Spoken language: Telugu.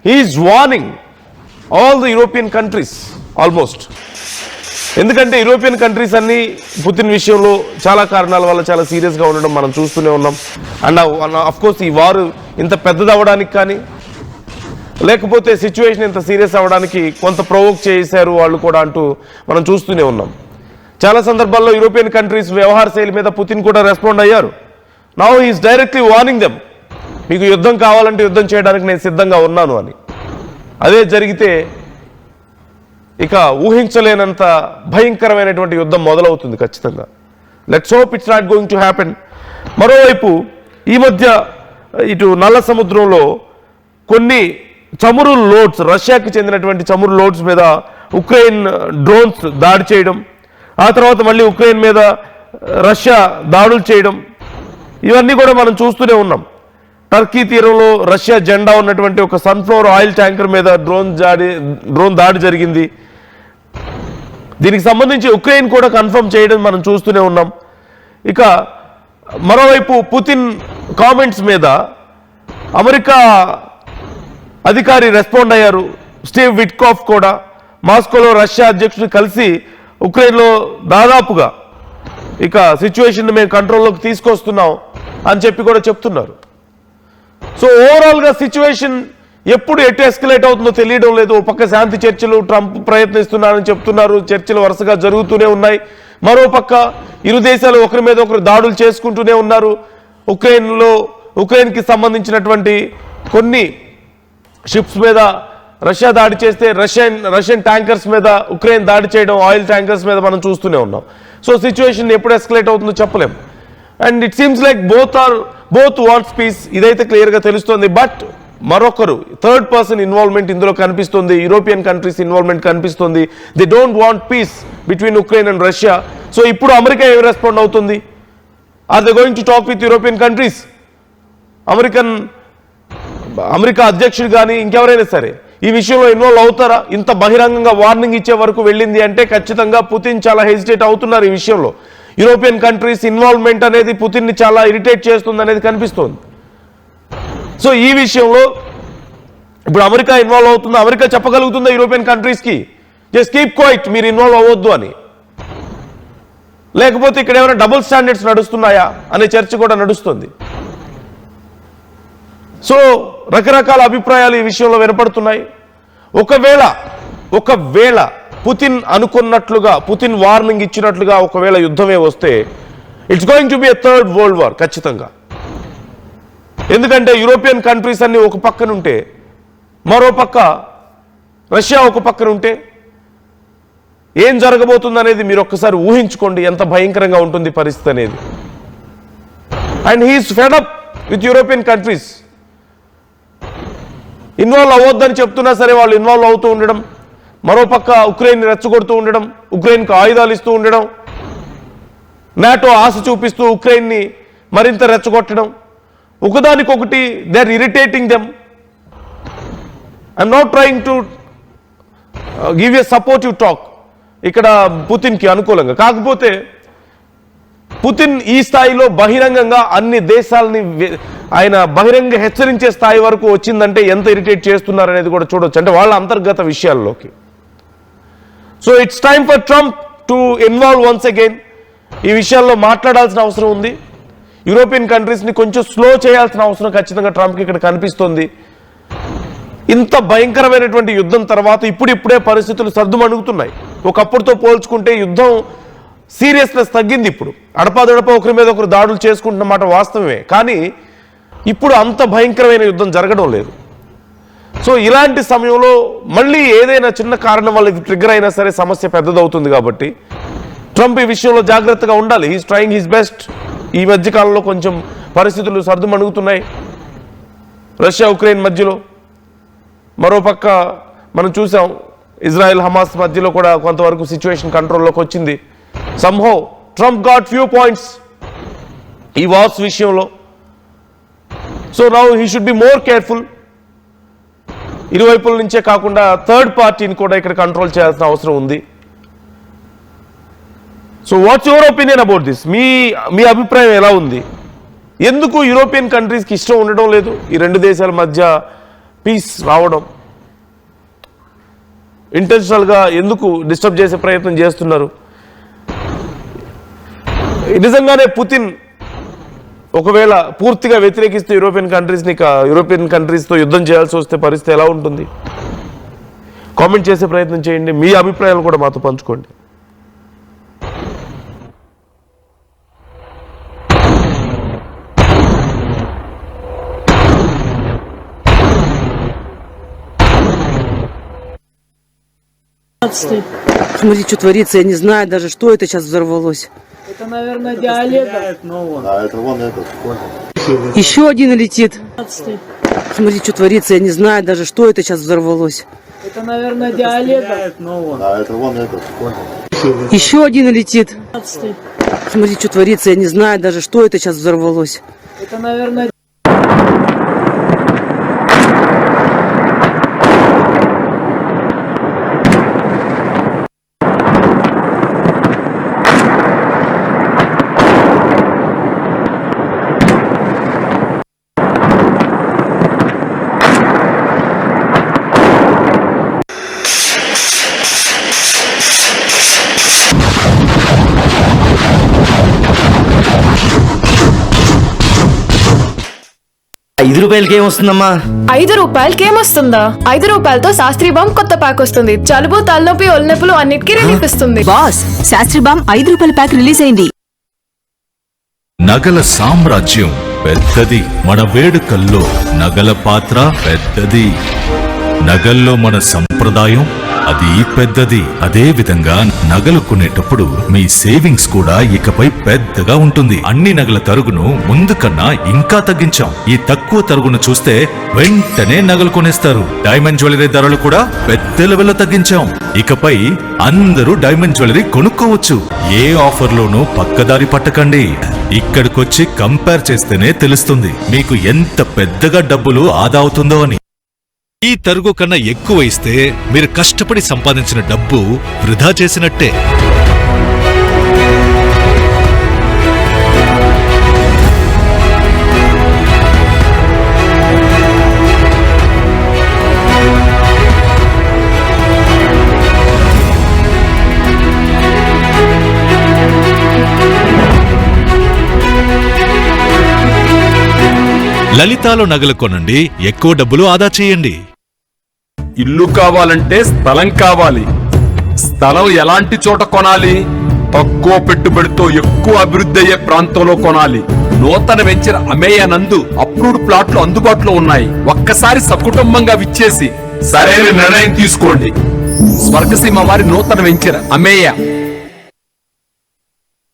He is warning all the European countries almost. ఎందుకంటే యూరోపియన్ కంట్రీస్ అన్ని పుతిన్ విషయంలో చాలా కారణాల వల్ల చాలా సీరియస్గా ఉండడం మనం చూస్తూనే ఉన్నాం. అండ్ అఫ్ కోర్స్ ఈ వారు ఇంత పెద్దది అవ్వడానికి కానీ లేకపోతే సిచ్యువేషన్ ఇంత సీరియస్ అవ్వడానికి కొంత ప్రొవోక్ చేశారు వాళ్ళు కూడా అంటూ మనం చూస్తూనే ఉన్నాం. చాలా సందర్భాల్లో యూరోపియన్ కంట్రీస్ వ్యవహార శైలి మీద పుతిన్ కూడా రెస్పాండ్ అయ్యారు. Now he's directly warning them, మీకు యుద్ధం కావాలంటే యుద్ధం చేయడానికి నేను సిద్ధంగా ఉన్నాను అని. అదే జరిగితే ఇక ఊహించలేనంత భయంకరమైనటువంటి యుద్ధం మొదలవుతుంది ఖచ్చితంగా. Let's hope it's not going to happen. మరోవైపు ఈ మధ్య ఇటు నల్ల సముద్రంలో కొన్ని చమురు లోడ్స్, రష్యాకి చెందినటువంటి చమురు లోడ్స్ మీద ఉక్రెయిన్ డ్రోన్స్ దాడి చేయడం, ఆ తర్వాత మళ్ళీ ఉక్రెయిన్ మీద రష్యా దాడులు చేయడం, ఇవన్నీ కూడా మనం చూస్తూనే ఉన్నాం. టర్కీ తీరంలో రష్యా జెండా ఉన్నటువంటి ఒక సన్ఫ్లవర్ ఆయిల్ ట్యాంకర్ మీద డ్రోన్ దాడి జరిగింది. దీనికి సంబంధించి ఉక్రెయిన్ కూడా కన్ఫర్మ్ చేయడం మనం చూస్తూనే ఉన్నాం. ఇక మరోవైపు పుతిన్ కామెంట్స్ మీద అమెరికా అధికారి రెస్పాండ్ అయ్యారు. స్టీవ్ విట్కాఫ్ కూడా మాస్కోలో రష్యా అధ్యక్షుడు కలిసి ఉక్రెయిన్లో దాదాపుగా ఇక సిచ్యువేషన్ మేము కంట్రోల్లోకి తీసుకొస్తున్నాం అని చెప్పి కూడా చెప్తున్నారు. సో ఓవరాల్గా సిచ్యువేషన్ ఎప్పుడు ఎటు ఎస్కలేట్ అవుతుందో తెలియడం లేదు. ఒక పక్క శాంతి చర్చలు ట్రంప్ ప్రయత్నిస్తున్నారని చెప్తున్నారు, చర్చలు వరుసగా జరుగుతూనే ఉన్నాయి. మరోపక్క ఇరు దేశాలు ఒకరి మీద ఒకరు దాడులు చేసుకుంటూనే ఉన్నారు. ఉక్రెయిన్కి సంబంధించినటువంటి కొన్ని షిప్స్ మీద రష్యా దాడి చేస్తే రష్యన్ ట్యాంకర్స్ మీద ఉక్రెయిన్ దాడి చేయడం, ఆయిల్ ట్యాంకర్స్ మీద మనం చూస్తూనే ఉన్నాం. సో సిచ్యువేషన్ ఎప్పుడు ఎస్కలేట్ అవుతుందో చెప్పలేం. And it seems like both wants peace, ఇదైతే క్లియర్గా తెలుస్తుంది. బట్ మరొకరు థర్డ్ పర్సన్ ఇన్వాల్వ్మెంట్ ఇందులో కనిపిస్తుంది, యూరోపియన్ కంట్రీస్ ఇన్వాల్వ్మెంట్ కనిపిస్తుంది. They don't want peace between Ukraine and Russia. So ఇప్పుడు అమెరికా ఏం రెస్పాండ్ అవుతుంది? Are they going to talk with European countries? America అధ్యక్షుడు కానీ ఇంకెవరైనా సరే ఈ విషయంలో ఇన్వాల్వ్ అవుతారా? ఇంత బహిరంగంగా వార్నింగ్ ఇచ్చే వరకు వెళ్ళింది అంటే ఖచ్చితంగా పుతిన్ చాలా హెసిటేట్ అవుతున్నారు ఈ విషయంలో. యూరోపియన్ కంట్రీస్ ఇన్వాల్వ్మెంట్ అనేది పుతిన్ని చాలా ఇరిటేట్ చేస్తుంది అనేది కనిపిస్తోంది. సో ఈ విషయంలో ఇప్పుడు అమెరికా ఇన్వాల్వ్ అవుతుందా? అమెరికా చెప్పగలుగుతుందా యూరోపియన్ కంట్రీస్కి జస్ట్ కీప్ క్వైట్, మీరు ఇన్వాల్వ్ అవ్వద్దు అని? లేకపోతే ఇక్కడ ఏమైనా డబుల్ స్టాండర్డ్స్ నడుస్తున్నాయా అనే చర్చ కూడా నడుస్తుంది. సో రకరకాల అభిప్రాయాలు ఈ విషయంలో వినపడుతున్నాయి. ఒకవేళ పుతిన్ అనుకున్నట్లుగా, పుతిన్ వార్నింగ్ ఇచ్చినట్లుగా ఒకవేళ యుద్ధమే వస్తే it's going to be a third world war ఖచ్చితంగా. ఎందుకంటే యూరోపియన్ కంట్రీస్ అన్ని ఒక పక్కన ఉంటే, మరో పక్క రష్యా ఒక పక్కన ఉంటే ఏం జరగబోతుంది అనేది మీరు ఒక్కసారి ఊహించుకోండి, ఎంత భయంకరంగా ఉంటుంది పరిస్థితి అనేది. And he is fed up with European countries. Involve అవ్వద్దని చెప్తున్నా సరే వాళ్ళు ఇన్వాల్వ్ అవుతూ ఉండడం, మరోపక్క ఉక్రెయిన్ రెచ్చగొడుతూ ఉండడం, ఉక్రెయిన్కి ఆయుధాలు ఇస్తూ ఉండడం, నాటో ఆశ చూపిస్తూ ఉక్రెయిన్ని మరింత రెచ్చగొట్టడం, ఒకదానికొకటి they are irritating them. I'm not trying to give a supportive talk ఇక్కడ పుతిన్కి అనుకూలంగా. కాకపోతే పుతిన్ ఈ స్థాయిలో బహిరంగంగా అన్ని దేశాలని ఆయన బహిరంగ హెచ్చరించే స్థాయి వరకు వచ్చిందంటే ఎంత ఇరిటేట్ చేస్తున్నారు అనేది కూడా చూడొచ్చు, అంటే వాళ్ళ అంతర్గత విషయాల్లోకి. So it's time for Trump to involve once again. ఈ విషయాల్లో మాట్లాడాల్సిన అవసరం ఉంది. యూరోపియన్ కంట్రీస్ని కొంచెం స్లో చేయాల్సిన అవసరం ఖచ్చితంగా ట్రంప్కి ఇక్కడ కనిపిస్తోంది. ఇంత భయంకరమైనటువంటి యుద్ధం తర్వాత ఇప్పుడిప్పుడే పరిస్థితులు సర్దుమణుగుతున్నాయి. ఒకప్పుడుతో పోల్చుకుంటే యుద్ధం సీరియస్నెస్ తగ్గింది. ఇప్పుడు అడపాదడప ఒకరి మీద ఒకరు దాడులు చేసుకుంటున్న మాట వాస్తవమే, కానీ ఇప్పుడు అంత భయంకరమైన యుద్ధం జరగడం లేదు. సో ఇలాంటి సమయంలో మళ్ళీ ఏదైనా చిన్న కారణం వల్ల ఇది ట్రిగ్గర్ అయినా సరే సమస్య పెద్దదవుతుంది. కాబట్టి ట్రంప్ ఈ విషయంలో జాగ్రత్తగా ఉండాలి. He's trying his best. ఈ మధ్యకాలంలో కొంచెం పరిస్థితులు సర్దుమణుగుతున్నాయి రష్యా ఉక్రెయిన్ మధ్యలో. మరోపక్క మనం చూసాం ఇజ్రాయెల్ హమాస్ మధ్యలో కూడా కొంతవరకు సిచ్యువేషన్ కంట్రోల్లోకి వచ్చింది. Somehow Trump got few points ఈ వార్స్ విషయంలో. So now he should be more careful. ఇరువైపుల నుంచే కాకుండా థర్డ్ పార్టీని కూడా ఇక్కడ కంట్రోల్ చేయాల్సిన అవసరం ఉంది. So what's your opinion about this? మీ అభిప్రాయం ఎలా ఉంది? ఎందుకు యూరోపియన్ కంట్రీస్కి ఇష్టం ఉండడం లేదు ఈ రెండు దేశాల మధ్య పీస్ రావడం? ఇంటెన్షనల్గా ఎందుకు డిస్టర్బ్ చేసే ప్రయత్నం చేస్తున్నారు? నిజంగానే పుతిన్ ఒకవేళ పూర్తిగా వ్యతిరేకిస్తూ యూరోపియన్ కంట్రీస్తో యుద్ధం చేయాల్సి వస్తే పరిస్థితి ఎలా ఉంటుంది? కామెంట్ చేసే ప్రయత్నం చేయండి. మీ అభిప్రాయాలు కూడా మాతో పంచుకోండి. Смотри, что творится, я не знаю даже, что это сейчас взорвалось. Это, наверное, диалект. Да, это вон этот. Еще один летит. Смотри, что творится, я не знаю даже, что это сейчас взорвалось. Это, наверное, диалект. Да, это вон этот. Еще один летит. Смотри, что творится, я не знаю даже, что это сейчас взорвалось. Это, наверное, ₹5 ఏమొస్తుందమ్మా? ₹5 ఏమొస్తుందా? ₹5తో శాస్త్రీ బామ్ కొత్త ప్యాక్ వస్తుంది. జలుబు, తలనొప్పి, ఒళ్ళనొప్పులు అన్నిటికీ రిలీఫ్ ఇస్తుంది. Boss, Shastri balm ₹5 pack release అయింది. నగల సామ్రాజ్యం పెద్దది, మన వేడుకల్లో నగల పాత్ర పెద్దది. నగల్లో మన సంప్రదాయం అది పెద్దది. అదే విధంగా నగలు కొనేటప్పుడు మీ సేవింగ్స్ కూడా ఇకపై పెద్దగా ఉంటుంది. అన్ని నగల తరుగును ముందు కన్నా ఇంకా తగ్గించాం. ఈ తక్కువ తరుగును చూస్తే వెంటనే నగలు కొనేస్తారు. డైమండ్ జ్యువెలరీ ధరలు కూడా పెద్ద లెవెల్లో తగ్గించాం. ఇకపై అందరూ డైమండ్ జ్యువెలరీ కొనుక్కోవచ్చు. ఏ ఆఫర్లోనూ పక్కదారి పట్టకండి. ఇక్కడికొచ్చి కంపేర్ చేస్తేనే తెలుస్తుంది మీకు ఎంత పెద్దగా డబ్బులు ఆదా అవుతుందో అని. ఈ తరుగు కన్నా ఎక్కువ ఇస్తే మీరు కష్టపడి సంపాదించిన డబ్బు వృధా చేసినట్టే. లలితాలో నగలు కొనండి, ఎక్కువ డబ్బులు ఆదా చేయండి. ఇల్లు కావాలంటే స్థలం కావాలి. స్థలం ఎలాంటి చోట కొనాలి? తక్కువ పెట్టుబడితో ఎక్కువ అభివృద్ధి అయ్యే ప్రాంతంలో కొనాలి. నూతన వెంచర్ అమేయ నందు అప్రూవ్డ్ ప్లాట్లు అందుబాటులో ఉన్నాయి. ఒక్కసారి సకుటుంబంగా విచ్చేసి సరైన నిర్ణయం తీసుకోండి. స్వర్గసీమ వారి నూతన వెంచర్ అమేయ